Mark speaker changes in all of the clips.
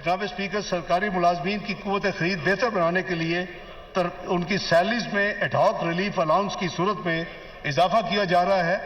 Speaker 1: जनाब स्पीकर, सरकारी मुलाजमीन की कुव्वत खरीद बेहतर बनाने के लिए उनकी सैलरीज में एडहॉक रिलीफ अलाउंस की सूरत में इजाफा किया जा रहा है,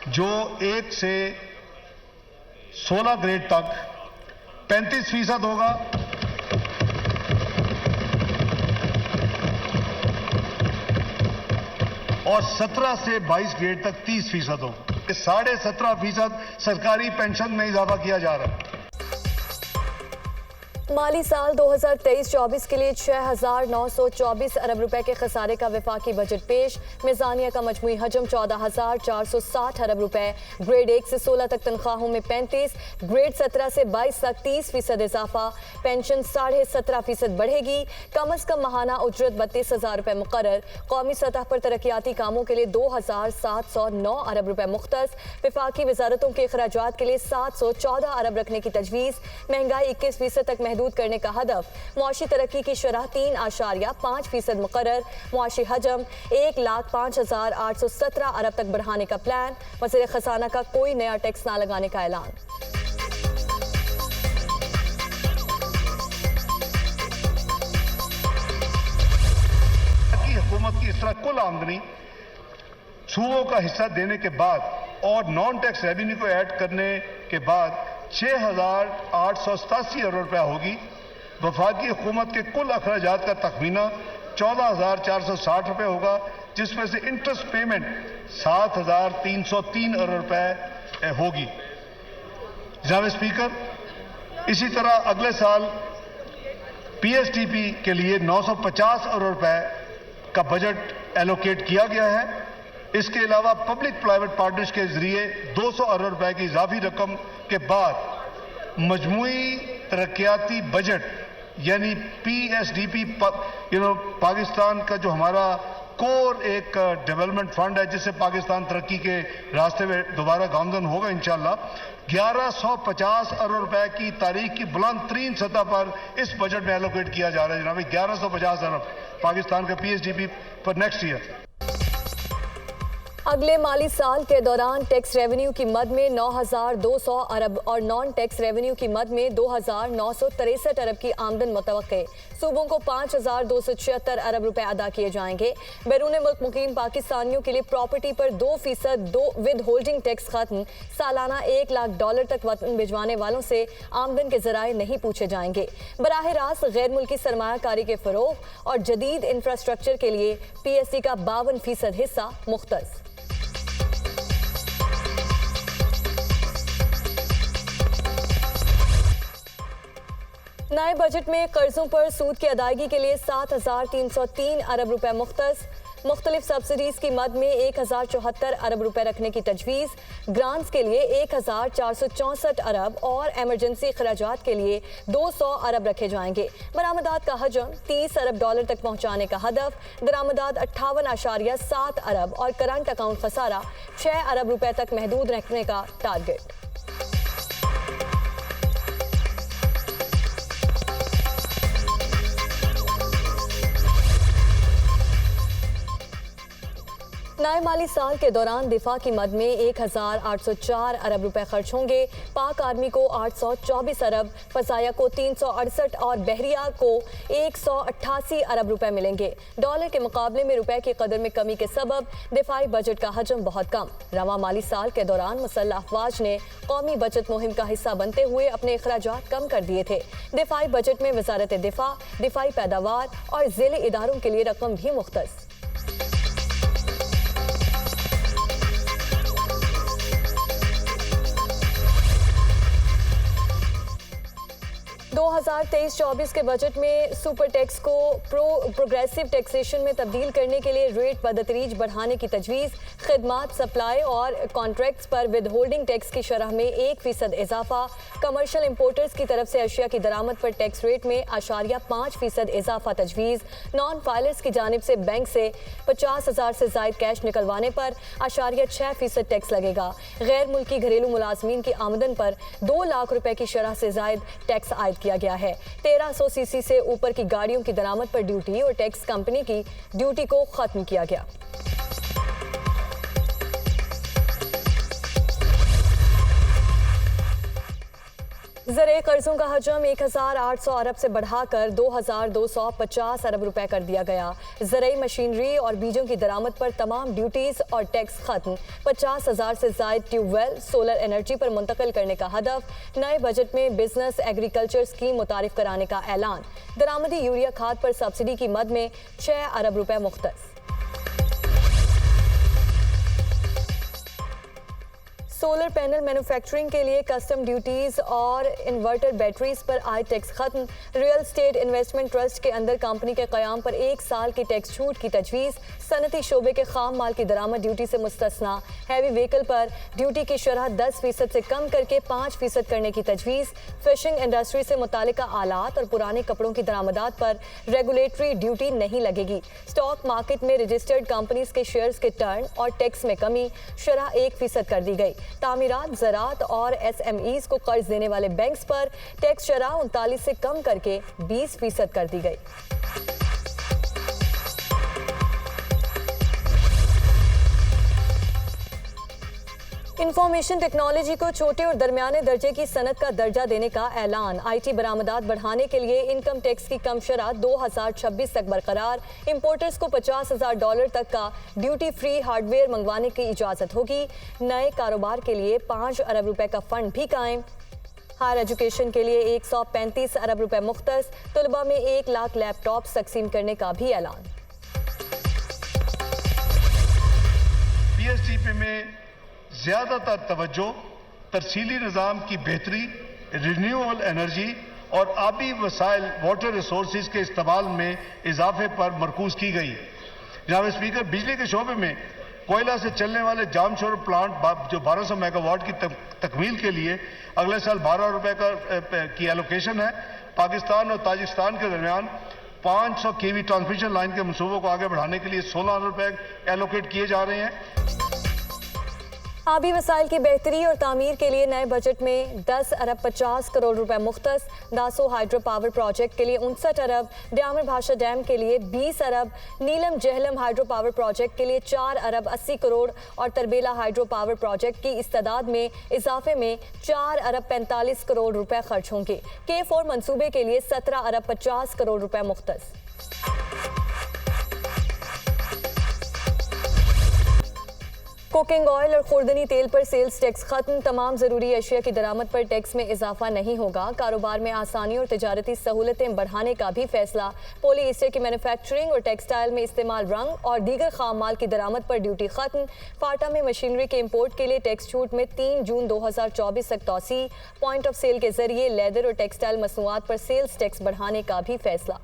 Speaker 1: जो 1 से 16 ग्रेड तक 35% होगा और 17 से 22 ग्रेड तक 30% होगा। 17.5% सरकारी पेंशन में इजाफा किया जा रहा है।
Speaker 2: माली साल 2023-24 के लिए 6,924 अरब रुपए के खसारे का वफाकी बजट पेश। मिजानिया का मजमूई हजम 14,460 अरब रुपए। ग्रेड 1 से 16 तक तनख्वाहों में 35, ग्रेड 17 से 22 तक 30% इजाफा। पेंशन 17.5% बढ़ेगी। कम अज कम माहाना उजरत 32,000 रुपए मुकर्रर। कौमी सतह पर तरक्याती कामों के लिए 2,709 अरब रुपए मुख्तस। वफाकी वजारतों के अखराजात के लिए 714 अरब रखने की तजवीज़। महंगाई 21% तक महदूद करने का हदफ। मुआशी तरक्की की शरह 3.5% मुकर्रर। मुआशी हजम 1,05,817 अरब तक बढ़ाने का प्लान। वज़ीर खजाना का कोई नया टैक्स ना लगाने का ऐलान।
Speaker 1: हुकूमत की इस तरह कुल आमदनी सूबों का हिस्सा देने के बाद और नॉन टैक्स रेवेन्यू को ऐड करने के बाद 6,887 अरब रुपया होगी। वफाकी हुकूमत के कुल अखराजात का तखमीना 14,460 रुपये होगा, जिसमें से इंटरेस्ट पेमेंट 7,303 अरब रुपये होगी। जनाब स्पीकर, इसी तरह अगले साल PSTP के लिए 950 अरब रुपये का बजट एलोकेट किया गया है। इसके अलावा पब्लिक प्राइवेट पार्टनर्स के जरिए 200 अरब रुपए की इजाफी रकम के बाद मजमूई तरक्याती बजट यानी PSDP पाकिस्तान का जो हमारा कोर एक डेवलपमेंट फंड है, जिससे पाकिस्तान तरक्की के रास्ते में दोबारा गामजन होगा इंशाल्लाह, 1150 अरब रुपए की तारीख की बुलंद तरीन सतह पर इस बजट में एलोकेट किया जा रहा है। जनाब 1150 अरब पाकिस्तान का PSDP पर नेक्स्ट ईयर।
Speaker 2: अगले माली साल के दौरान टैक्स रेवेन्यू की मद में 9,200 अरब और नॉन टैक्स रेवेन्यू की मद में 2,963 अरब की आमदन मुतवक्के। सूबों को 5,276 अरब रुपए अदा किए जाएंगे। बैरून मुल्क मुकीम पाकिस्तानियों के लिए प्रॉपर्टी पर 2% विद होल्डिंग टैक्स खत्म। सालाना $1 लाख तक वतन भिजवाने वालों से आमदन के जराए नहीं पूछे जाएंगे। बराह रास्त गैर मुल्की सरमायाकारी के फरोग और जदीद इंफ्रास्ट्रक्चर के लिए PSC का 52% हिस्सा मुख्तस। नए बजट में कर्जों पर सूद की अदायगी के लिए 7,303 अरब रुपए मुख्तस। मुख्तलिफ सब्सिडीज की मद में 1,074 अरब रुपए रखने की तजवीज़। ग्रांट्स के लिए 1,464 अरब और एमरजेंसी अखराजात के लिए 200 अरब रखे जाएंगे। बरामदात का हजम $30 अरब तक पहुंचाने का हदफ। दरामदात 58.7 अरब और करंट अकाउंट खसारा 6 अरब रुपए तक महदूद रखने का टारगेट। नए माली साल के दौरान दिफा की मद में 1,804 अरब रुपए खर्च होंगे। पाक आर्मी को 824 अरब, फजाया को 368 और बहरिया को 188 अरब रुपए मिलेंगे। डॉलर के मुकाबले में रुपए की कदर में कमी के सबब दिफाई बजट का हजम बहुत कम। रवा माली साल के दौरान मुसल्लह अफवाज ने कौमी बचत मुहिम का हिस्सा बनते हुए अपने अखराजात कम कर दिए थे। दिफाई बजट में वजारत दिफा, दिफाई पैदावार और ज़िले इदारों के लिए रकम भी मुख्तस। 2023-24 के बजट में सुपर टैक्स को प्रोग्रेसिव टैक्सेशन में तब्दील करने के लिए रेट बदतरीज बढ़ाने की तजवीज़। खिदमात, सप्लाई और कॉन्ट्रैक्ट्स पर विद होल्डिंग टैक्स की शरह में 1% इजाफा। कमर्शियल इंपोर्टर्स की तरफ से अशिया की दरामद पर टैक्स रेट में 0.5% इजाफा तजवीज़। नॉन फाइलर्स की जानिब से बैंक से 50,000 से ज़ायद कैश निकलवाने पर 0.6% टैक्स लगेगा। गैर मुल्की घरेलू मुलाजमीन की आमदन पर 2 लाख रुपए की शरह से ज़ायद टैक्स आयद किया गया है। 1300 सीसी से ऊपर की गाड़ियों की दरामद पर ड्यूटी और टैक्स कंपनी की ड्यूटी को खत्म किया गया। ज़राए कर्जों का हजम 1,800 अरब से बढ़ाकर 2,250 अरब रुपए कर दिया गया। ज़राई मशीनरी और बीजों की दरामद पर तमाम ड्यूटीज और टैक्स खत्म। 50,000 से जायद ट्यूबवेल सोलर एनर्जी पर मुंतकिल करने का हदफ। नए बजट में बिजनेस एग्रीकल्चर स्कीम मुतारिफ कराने का ऐलान। दरामदी यूरिया खाद पर सब्सिडी की मद में 6 अरब रुपए मुख्तस। सोलर पैनल मैन्युफैक्चरिंग के लिए कस्टम ड्यूटीज और इन्वर्टर बैटरीज पर आए टैक्स खत्म। रियल स्टेट इन्वेस्टमेंट ट्रस्ट के अंदर कंपनी के क़याम पर 1 साल की टैक्स छूट की तजवीज़। सनती शोबे के खाम माल की दरामद ड्यूटी से मुस्तस्ना। हैवी व्हीकल पर ड्यूटी की शरह 10% से कम करके 5% करने की तजवीज़। फिशिंग इंडस्ट्री से मुतालिका आलात और पुराने कपड़ों की दरामदात पर रेगुलेटरी ड्यूटी नहीं लगेगी। स्टॉक मार्केट में रजिस्टर्ड कंपनीज के शेयर्स के टर्न और टैक्स में कमी, शरह 1% कर दी गई। तामीरात, ज़राअत और SMEs को कर्ज देने वाले बैंक्स पर टैक्स शरह 39 से कम करके 20% कर दी गई। इंफॉर्मेशन टेक्नोलॉजी को छोटे और दरमियाने दर्जे की सनत का दर्जा देने का ऐलान। IT बरामदात बढ़ाने के लिए इनकम टैक्स की कम शरह 2026 तक बरकरार। इंपोर्टर्स को $50,000 तक का ड्यूटी फ्री हार्डवेयर मंगवाने की इजाज़त होगी। नए कारोबार के लिए 5 अरब रुपए का फंड भी कायम। हायर एजुकेशन के लिए 135 अरब रुपए मुख्तस। तलबा में 1 लाख लैपटॉप तकसीम करने का भी ऐलान।
Speaker 1: PSTP में ज़्यादातर तवज्जो तरसीली निज़ाम की बेहतरी, रिन्यूएबल एनर्जी और आबी वसाइल वाटर रिसोर्सेज के इस्तेमाल में इजाफे पर मरकूज की गई। जनाब स्पीकर, बिजली के शोबे में कोयला से चलने वाले जामशोर प्लांट जो 1200 मेगावाट की तकमील के लिए अगले साल 12 रुपए की एलोकेशन है। पाकिस्तान और ताजिकिस्तान के दरमियान 500 kV ट्रांसमिशन लाइन के मनसूबों को आगे बढ़ाने के लिए 16 अरब रुपए एलोकेट किए जा रहे हैं।
Speaker 2: आबी वसाइल की बेहतरी और तामीर के लिए नए बजट में 10 अरब 50 करोड़ रुपए मुख्तस। दासो हाइड्रो पावर प्रोजेक्ट के लिए 59 अरब, ड्यामर भाषा डैम के लिए 20 अरब, नीलम जहलम हाइड्रो पावर प्रोजेक्ट के लिए 4 अरब 80 करोड़ और तरबेला हाइड्रो पावर प्रोजेक्ट की इस्तादाद में इजाफे में 4 अरब 45 करोड़ रुपए खर्च होंगे। K4 मंसूबे के लिए 17 अरब 50 करोड़ रुपए मुख्तस। कुकिंग ऑयल और खुर्दनी तेल पर सेल्स टैक्स खत्म। तमाम ज़रूरी अशिया की दरामद पर टैक्स में इजाफा नहीं होगा। कारोबार में आसानी और तिजारती सहूलतें बढ़ाने का भी फैसला। पोली ईस्टर की मैन्युफैक्चरिंग और टेक्सटाइल में इस्तेमाल रंग और दीगर खाम माल की दरामद पर ड्यूटी खत्म। फाटा में मशीनरी के इम्पोर्ट के लिए टैक्स छूट में 3 जून 2024 तक तोसी। पॉइंट ऑफ सेल के जरिए लेदर और टेक्सटाइल मसनूआत पर सेल्स टैक्स बढ़ाने का भी फैसला।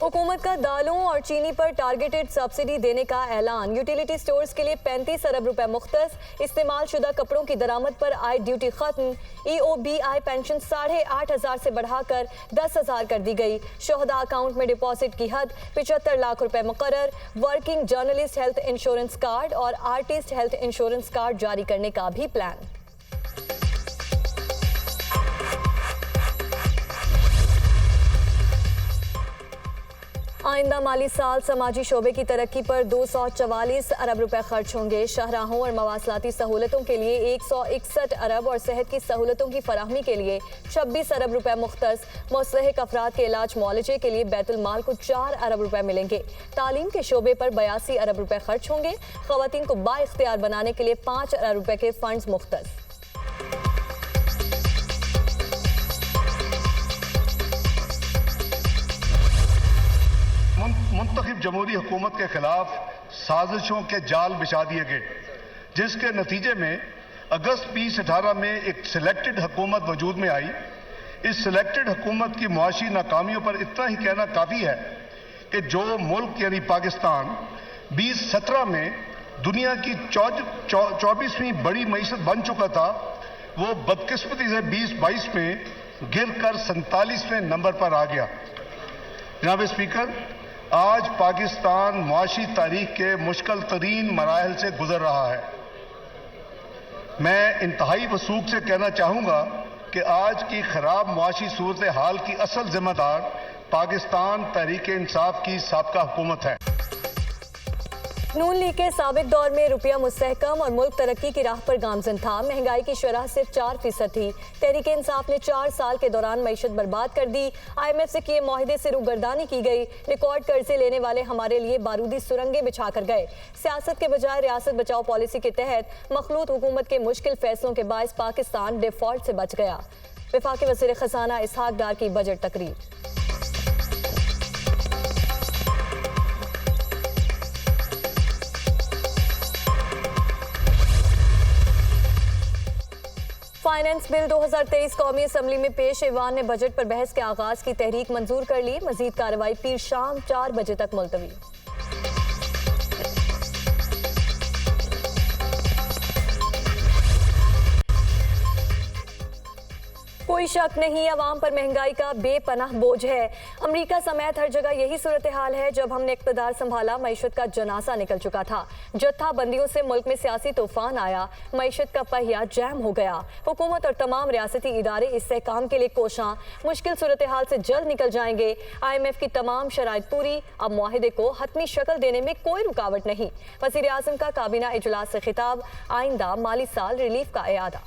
Speaker 2: हुकूमत का दालों और चीनी पर टारगेटेड सब्सिडी देने का ऐलान। यूटिलिटी स्टोर्स के लिए 35 अरब रुपए मुख्तस। इस्तेमाल शुदा कपड़ों की दरामद पर आय ड्यूटी खत्म। EOBI पेंशन 8,500 से बढ़ाकर 10,000 कर दी गई। शोहदा अकाउंट में डिपॉजिट की हद 75 लाख रुपए मुकर्रर। Working journalist health insurance card और आर्टिस्ट हेल्थ इंश्योरेंस कार्ड जारी करने का भी प्लान। आइंदा माली साल समाजी शोबे की तरक्की पर 244 अरब रुपए खर्च होंगे। शाहराहों और मवासलाती सहूलतों के लिए 161 अरब और सेहत की सहूलतों की फराहमी के लिए 26 अरब रुपए मुख्तस। मुस्तहिक अफराद के इलाज मुआलजे के लिए बैतुल माल को 4 अरब रुपए मिलेंगे। तालीम के शोबे पर 82 अरब रुपए खर्च होंगे। खवातीन को बाइख्तियार बनाने के लिए 5 अरब रुपए के फंड्स मुख्तस।
Speaker 1: मुंतखब जमहूरी हुकूमत के खिलाफ साजिशों के जाल बिछा दिए गए, जिसके नतीजे में अगस्त 2018 में एक सिलेक्टेड हुकूमत वजूद में आई। इस सिलेक्टेड हुकूमत की मुआशी नाकामियों पर इतना ही कहना काफ़ी है कि जो मुल्क यानी पाकिस्तान 2017 में दुनिया की 24वीं बड़ी मईशत बन चुका था, वो बदकिस्मती से 2022 में गिरकर 47वें नंबर पर आ गया। जनाब स्पीकर, आज पाकिस्तान मुआशी तारीख के मुश्किल तरीन मराहल से गुजर रहा है। मैं इंतहाई वसूख से कहना चाहूंगा कि आज की खराब मुआशी सूरत हाल की असल जिम्मेदार पाकिस्तान तहरीक इंसाफ की साबका हुकूमत है।
Speaker 2: नून लीग के साबिक दौर में रुपया मुस्तहकम और मुल्क तरक्की की राह पर गामजन था। महंगाई की शरह सिर्फ 4% थी। तहरीक इंसाफ ने 4 साल के दौरान मईशत बर्बाद कर दी। IMF से किए माहिदे से रूगर्दानी की गई। रिकॉर्ड कर्जे लेने वाले हमारे लिए बारूदी सुरंगें बिछा कर गए। सियासत के बजाय रियासत बचाओ पॉलिसी के तहत मखलूत हुकूमत के मुश्किल फैसलों के बायस पाकिस्तान डिफॉल्ट से बच गया। वफाकी वज़ीर खजाना इसहाक डार की बजट तकरीर। फाइनेंस बिल 2023 कौमी असम्बली में पेश। ईवान ने बजट पर बहस के आगाज की तहरीक मंजूर कर ली। मजीद कार्रवाई पीर शाम 4 बजे तक मुलतवी। कोई शक नहीं, अवाम पर महंगाई का बेपनाह बोझ है। अमेरिका समेत हर जगह यही सूरत हाल है। जब हमने इक़्तिदार संभाला, मईशत का जनासा निकल चुका था। जत्था बंदियों से मुल्क में सियासी तूफान आया। मईशत का पहिया जैम हो गया। हुकूमत और तमाम रियासती इदारे इस्तेहकाम के लिए कोशां। मुश्किल सूरत हाल से जल्द निकल जाएंगे। IMF की तमाम शराइत पूरी। अब मुआहिदे को हतमी शक्ल देने में कोई रुकावट नहीं। वज़ीर आज़म का काबीना इजलास से खिताब। आइंदा माली साल रिलीफ का इयादा।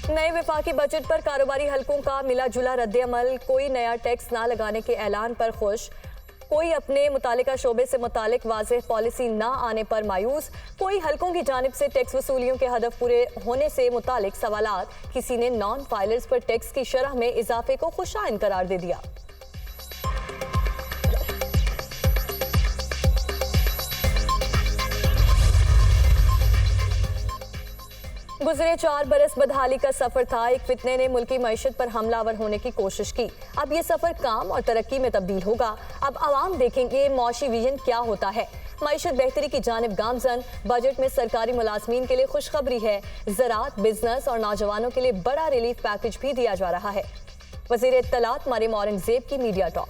Speaker 2: नए वफाकी बजट पर कारोबारी हलकों का मिला जुला रद्द-ए-अमल। कोई नया टैक्स ना लगाने के ऐलान पर खुश, कोई अपने मुतालिका शोबे से मुतालिक वाज़ेह पॉलिसी ना आने पर मायूस, कोई हलकों की जानिब से टैक्स वसूलियों के हदफ पूरे होने से मुतालिक सवालात। किसी ने नॉन फाइलर्स पर टैक्स की शरह में इजाफे को खुशाइन करार दे दिया। गुज़रे 4 बरस बदहाली का सफर था। एक फितने ने मुल्की मईशत पर हमलावर होने की कोशिश की। अब ये सफर काम और तरक्की में तब्दील होगा। अब आवाम देखेंगे मौशी विजन क्या होता है। मईशत बेहतरी की जानिब गामजन। बजट में सरकारी मुलाजमीन के लिए खुशखबरी है। ज़राअत, बिजनेस और नौजवानों के लिए बड़ा रिलीफ पैकेज भी दिया जा रहा है। वज़ीर इत्तलात मरियम औरंगज़ेब की मीडिया टॉक।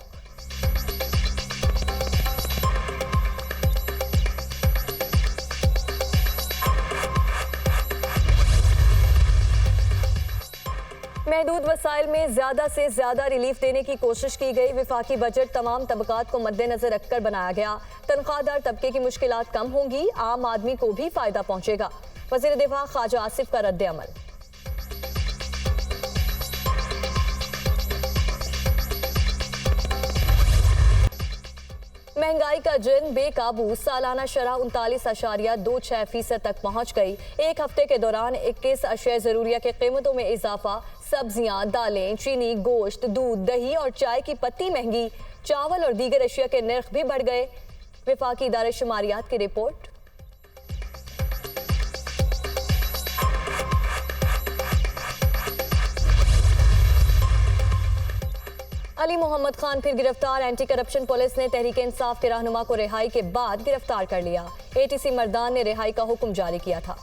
Speaker 2: महदूद वसाइल में ज्यादा से ज्यादा रिलीफ देने की कोशिश की गई। वफाकी बजट तमाम तबकात को मद्देनजर रखकर बनाया गया। तनख्वाहदार तबके की मुश्किलात कम होंगी, आम आदमी को भी फायदा पहुंचेगा। वज़ीर दिफा ख्वाजा आसिफ का रद्द-ए-अमल। महंगाई का जिन बेकाबू। सालाना शरह 39.26% तक पहुंच गई। एक हफ्ते के दौरान 21 अशिया ज़रूरिया के कीमतों में इजाफा। सब्जियां, दालें, चीनी, गोश्त, दूध, दही और चाय की पत्ती महंगी। चावल और दीगर अशिया के नर्ख भी बढ़ गए। वफाकी इदारे शुमारियात की रिपोर्ट। अली मोहम्मद खान फिर गिरफ्तार। एंटी करप्शन पुलिस ने तहरीक इंसाफ के रहनुमा को रिहाई के बाद गिरफ्तार कर लिया। ATC मर्दान ने रिहाई का हुक्म जारी किया था।